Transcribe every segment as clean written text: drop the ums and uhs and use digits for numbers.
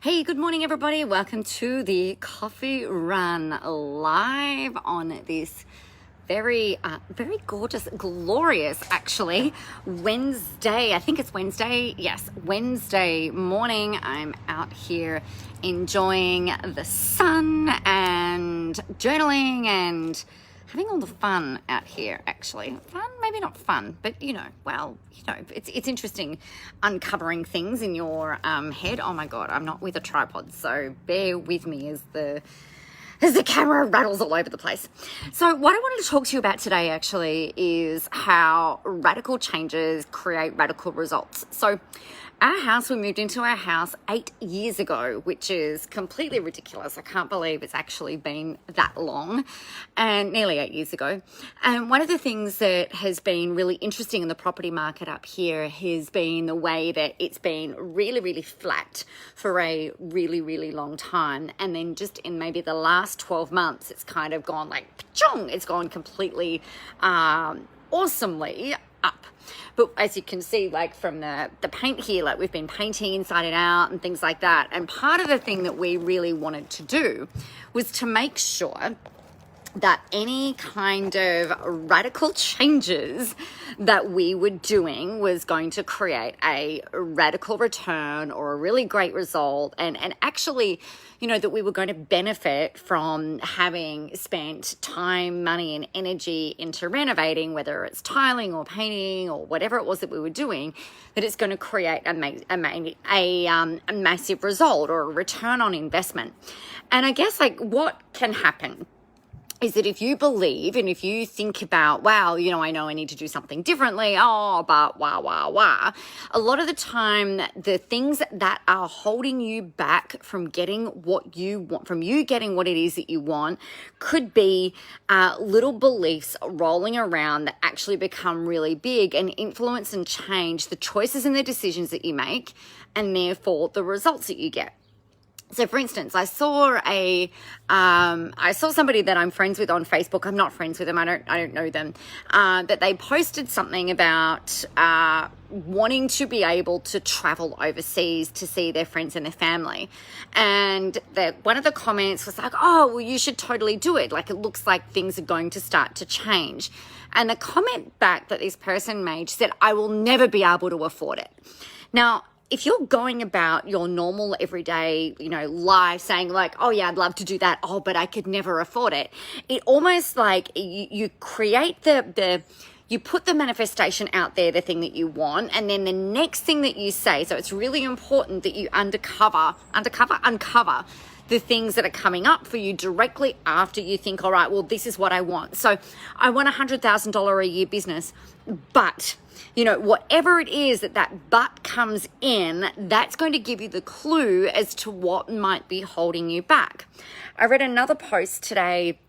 Hey, good morning, everybody. Welcome to the Coffee Run live on this very gorgeous, glorious, actually, Wednesday. I think it's Wednesday. Yes, Wednesday morning. I'm out here enjoying the sun and journaling and having all the fun out here, actually. Fun, maybe not fun, but it's interesting uncovering things in your head. Oh my God, I'm not with a tripod, so bear with me as the camera rattles all over the place. So what I wanted to talk to you about today actually is how radical changes create radical results. So we moved into our house 8 years ago, which is completely ridiculous. I can't believe it's actually been that long, and nearly 8 years ago. And one of the things that has been really interesting in the property market up here has been the way that it's been really, really flat for a really, really long time. And then just in maybe the last 12 months, it's kind of gone like, pa-chong, it's gone completely awesomely up. But as you can see, like from the paint here, like we've been painting inside and out and things like that. And part of the thing that we really wanted to do was to make sure that any kind of radical changes that we were doing was going to create a radical return or a really great result, and actually, that we were going to benefit from having spent time, money, and energy into renovating, whether it's tiling or painting or whatever it was that we were doing, that it's going to create a massive result or a return on investment. And I guess what can happen is that if you believe and if you think about, I know I need to do something differently, but a lot of the time, the things that are holding you back from getting what you want, from you getting what it is that you want, could be little beliefs rolling around that actually become really big and influence and change the choices and the decisions that you make, and therefore the results that you get. So, for instance, I saw somebody that I'm friends with on Facebook. I'm not friends with them. I don't know them. That they posted something about wanting to be able to travel overseas to see their friends and their family. And one of the comments was like, "Oh, well, you should totally do it. Like, it looks like things are going to start to change." And the comment back that this person made said, "I will never be able to afford it." Now, if you're going about your normal everyday, life saying like, "Oh yeah, I'd love to do that. Oh, but I could never afford it." It almost like you create you put the manifestation out there, the thing that you want, and then the next thing that you say. So it's really important that you uncover the things that are coming up for you directly after you think, all right, well, this is what I want. So I want $100,000 a year business, but whatever it is that but comes in, that's going to give you the clue as to what might be holding you back. I read another post today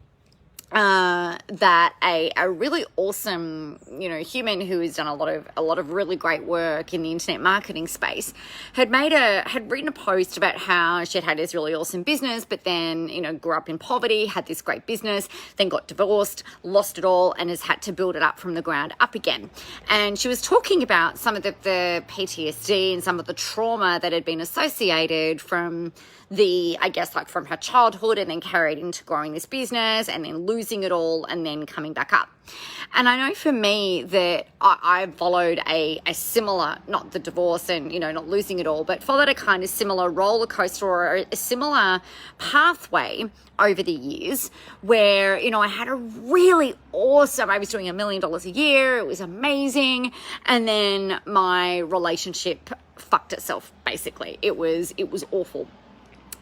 that a really awesome, human who has done a lot of really great work in the internet marketing space had written a post about how she had this really awesome business, but then, grew up in poverty, had this great business, then got divorced, lost it all, and has had to build it up from the ground up again. And she was talking about some of the PTSD and some of the trauma that had been associated from from her childhood and then carried into growing this business and then losing it all and then coming back up. And I know for me that I followed a similar, not the divorce and, not losing it all, but followed a kind of similar roller coaster or a similar pathway over the years where, I had a really awesome, I was doing $1 million a year. It was amazing. And then my relationship fucked itself, basically. It was awful.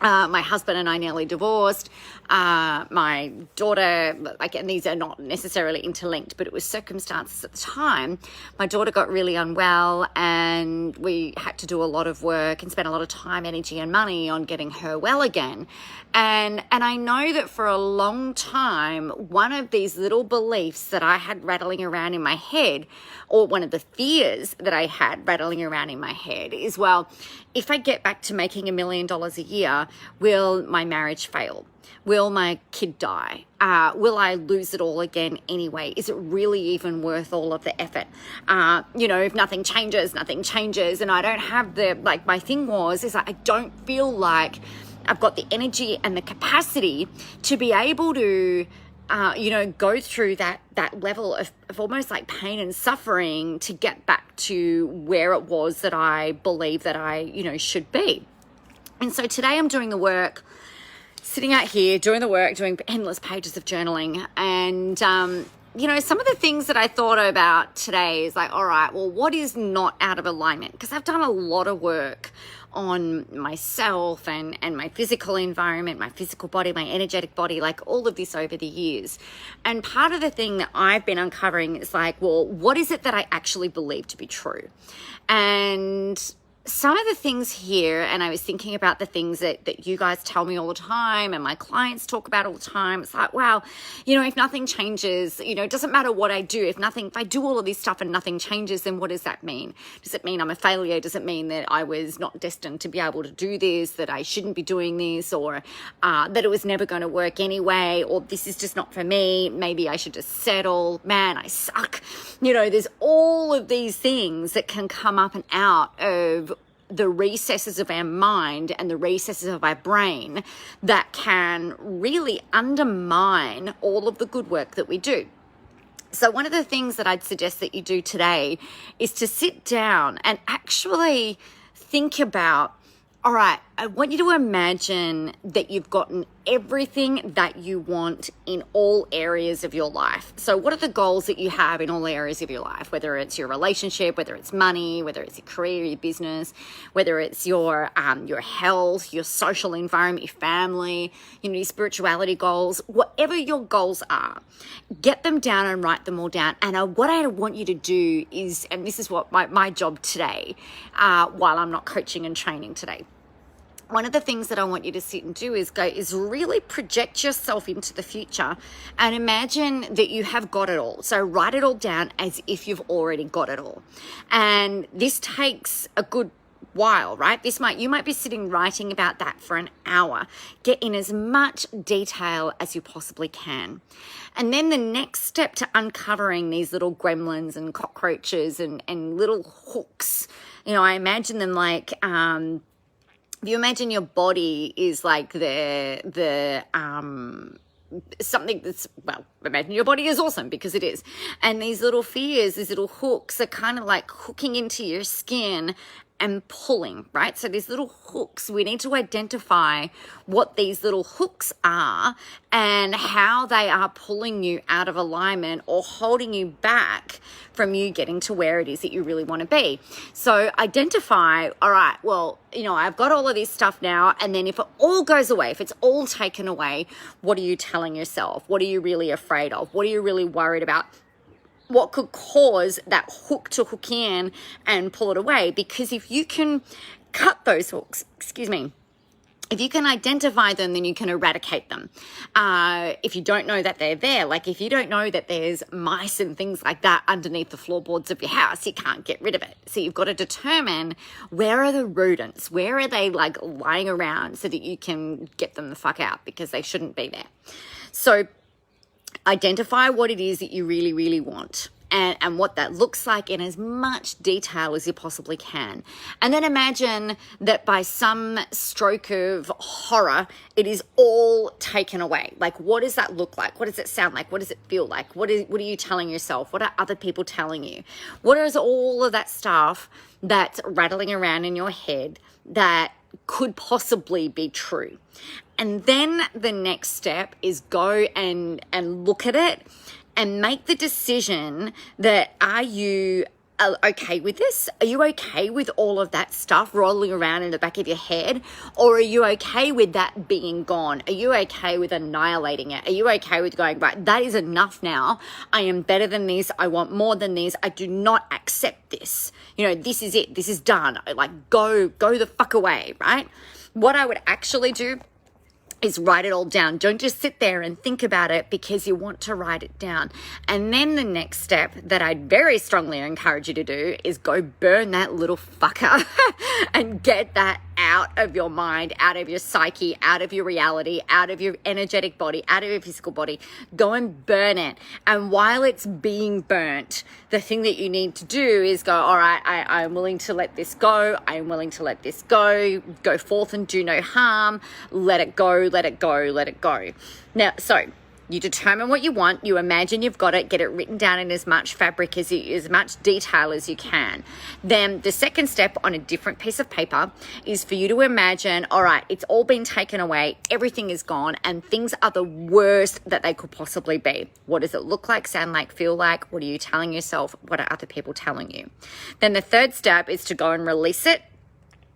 My husband and I nearly divorced. My daughter, and these are not necessarily interlinked, but it was circumstances at the time. My daughter got really unwell and we had to do a lot of work and spend a lot of time, energy and money on getting her well again. And I know that for a long time, one of these little beliefs that I had rattling around in my head, or one of the fears that I had rattling around in my head is, well, if I get back to making $1 million a year, Will my marriage fail? Will my kid die? Will I lose it all again anyway? Is it really even worth all of the effort? If nothing changes. And I don't have my thing is I don't feel like I've got the energy and the capacity to be able to, go through that level of almost like pain and suffering to get back to where it was that I believe that I, should be. And so today I'm doing the work, sitting out here doing the work, doing endless pages of journaling. And, some of the things that I thought about today is like, all right, well, what is not out of alignment? Because I've done a lot of work on myself and my physical environment, my physical body, my energetic body, like all of this over the years. And part of the thing that I've been uncovering is like, well, what is it that I actually believe to be true? And some of the things here, and I was thinking about the things that you guys tell me all the time and my clients talk about all the time. It's like, wow, if nothing changes, it doesn't matter what I do. If I do all of this stuff and nothing changes, then what does that mean? Does it mean I'm a failure? Does it mean that I was not destined to be able to do this, that I shouldn't be doing this, or that it was never going to work anyway, or this is just not for me? Maybe I should just settle. Man, I suck. There's all of these things that can come up and out of the recesses of our mind and the recesses of our brain that can really undermine all of the good work that we do. So one of the things that I'd suggest that you do today is to sit down and actually think about, all right, I want you to imagine that you've gotten everything that you want in all areas of your life. So what are the goals that you have in all areas of your life? Whether it's your relationship, whether it's money, whether it's your career, your business, whether it's your health, your social environment, your family, your spirituality goals, whatever your goals are, get them down and write them all down. And what I want you to do is, and this is what my job today, while I'm not coaching and training today, one of the things that I want you to sit and do is really project yourself into the future and imagine that you have got it all. So write it all down as if you've already got it all. And this takes a good while, right? You might be sitting writing about that for an hour. Get in as much detail as you possibly can. And then the next step to uncovering these little gremlins and cockroaches and little hooks, I imagine them like, if you imagine your body is like something that's, well, imagine your body is awesome, because it is. And these little fears, these little hooks are kind of like hooking into your skin and pulling, right? So these little hooks, we need to identify what these little hooks are and how they are pulling you out of alignment or holding you back from you getting to where it is that you really want to be. So identify, all right, well, I've got all of this stuff now, and then if it all goes away, if it's all taken away, what are you telling yourself? What are you really afraid of? What are you really worried about? What could cause that hook to hook in and pull it away? Because if you can cut those hooks, if you can identify them, then you can eradicate them. If you don't know that they're there, like if you don't know that there's mice and things like that underneath the floorboards of your house, you can't get rid of it. So you've got to determine, where are the rodents? Where are they like lying around so that you can get them the fuck out, because they shouldn't be there. So identify what it is that you really, really want, and what that looks like in as much detail as you possibly can. And then imagine that by some stroke of horror, it is all taken away. Like, what does that look like? What does it sound like? What does it feel like? What are you telling yourself? What are other people telling you? What is all of that stuff that's rattling around in your head that could possibly be true? And then the next step is go and look at it and make the decision that, are you okay with this? Are you okay with all of that stuff rolling around in the back of your head? Or are you okay with that being gone? Are you okay with annihilating it? Are you okay with going, right, that is enough now. I am better than this. I want more than this. I do not accept this. This is it. This is done. Like, go the fuck away, right? What I would actually do is write it all down. Don't just sit there and think about it, because you want to write it down. And then the next step that I'd very strongly encourage you to do is go burn that little fucker and get that out of your mind, out of your psyche, out of your reality, out of your energetic body, out of your physical body. Go and burn it. And while it's being burnt, the thing that you need to do is go, all right, I'm willing to let this go. I'm willing to let this go. Go forth and do no harm. Let it go, let it go, let it go. Now, so you determine what you want. You imagine you've got it. Get it written down in as much fabric, as much detail as you can. Then the second step on a different piece of paper is for you to imagine, all right, it's all been taken away. Everything is gone and things are the worst that they could possibly be. What does it look like, sound like, feel like? What are you telling yourself? What are other people telling you? Then the third step is to go and release it.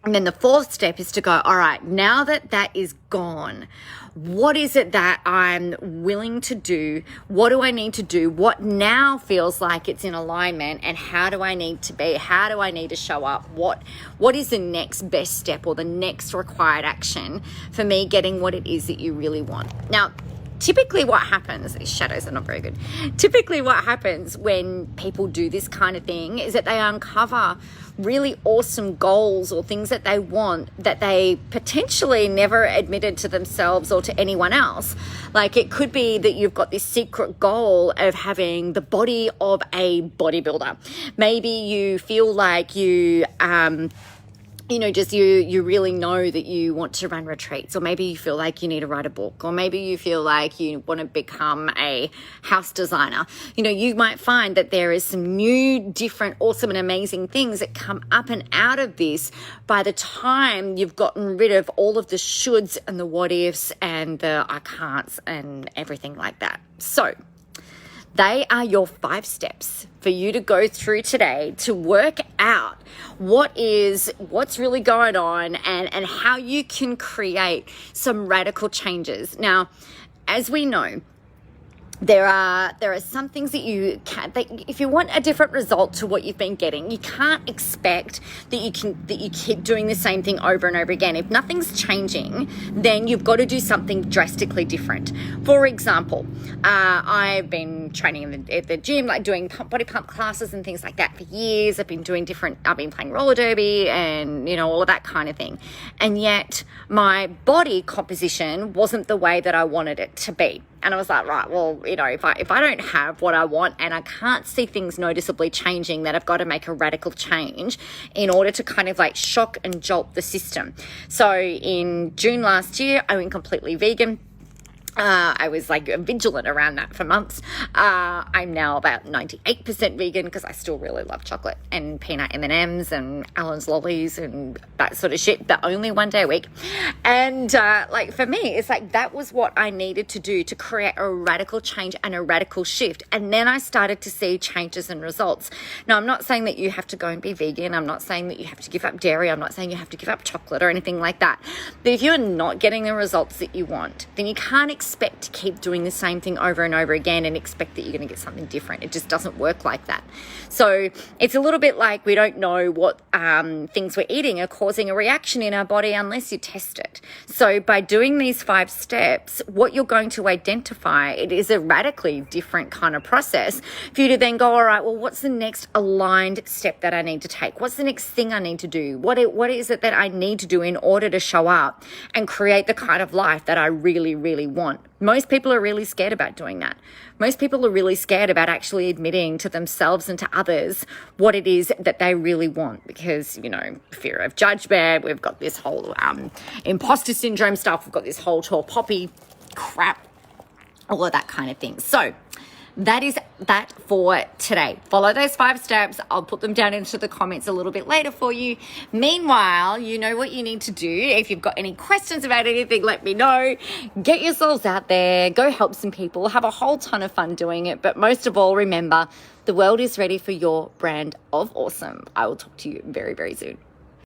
And then the fourth step is to go, all right, now that that is gone, what is it that I'm willing to do? What do I need to do? What now feels like it's in alignment? And how do I need to be? How do I need to show up? What is the next best step or the next required action for me getting what it is that you really want? Now, typically what happens, these shadows are not very good. Typically what happens when people do this kind of thing is that they uncover really awesome goals or things that they want that they potentially never admitted to themselves or to anyone else. Like it could be that you've got this secret goal of having the body of a bodybuilder. Maybe you feel like you really know that you want to run retreats, or maybe you feel like you need to write a book, or maybe you feel like you want to become a house designer. You might find that there is some new, different, awesome and amazing things that come up and out of this by the time you've gotten rid of all of the shoulds and the what ifs and the I can'ts and everything like that. So they are your 5 steps for you to go through today to work out what's really going on and how you can create some radical changes. Now, as we know, there are some things that you can't, if you want a different result to what you've been getting, you can't expect that you keep doing the same thing over and over again. If nothing's changing, then you've got to do something drastically different. For example, I've been training at the gym, like doing body pump classes and things like that for years. I've been playing roller derby and, all of that kind of thing. And yet my body composition wasn't the way that I wanted it to be. And I was like, right, well, if I don't have what I want and I can't see things noticeably changing, then I've got to make a radical change in order to kind of like shock and jolt the system. So in June last year, I went completely vegan. I was like vigilant around that for months. I'm now about 98% vegan because I still really love chocolate and peanut M&Ms and Allen's lollies and that sort of shit, but only one day a week. And for me, it's like that was what I needed to do to create a radical change and a radical shift. And then I started to see changes and results. Now, I'm not saying that you have to go and be vegan. I'm not saying that you have to give up dairy. I'm not saying you have to give up chocolate or anything like that. But if you're not getting the results that you want, then you can't expect to keep doing the same thing over and over again and expect that you're going to get something different. It just doesn't work like that. So it's a little bit like we don't know what things we're eating are causing a reaction in our body unless you test it. So by doing these 5 steps, what you're going to identify, it is a radically different kind of process for you to then go, all right, well, what's the next aligned step that I need to take? What's the next thing I need to do? What is it that I need to do in order to show up and create the kind of life that I really, really want? Most people are really scared about doing that. Most people are really scared about actually admitting to themselves and to others what it is that they really want because, fear of judgment. We've got this whole imposter syndrome stuff. We've got this whole tall poppy crap, all of that kind of thing. So that is that for today. Follow those 5 steps. I'll put them down into the comments a little bit later for you. Meanwhile, you know what you need to do. If you've got any questions about anything, let me know. Get yourselves out there. Go help some people. Have a whole ton of fun doing it. But most of all, remember, the world is ready for your brand of awesome. I will talk to you very, very soon.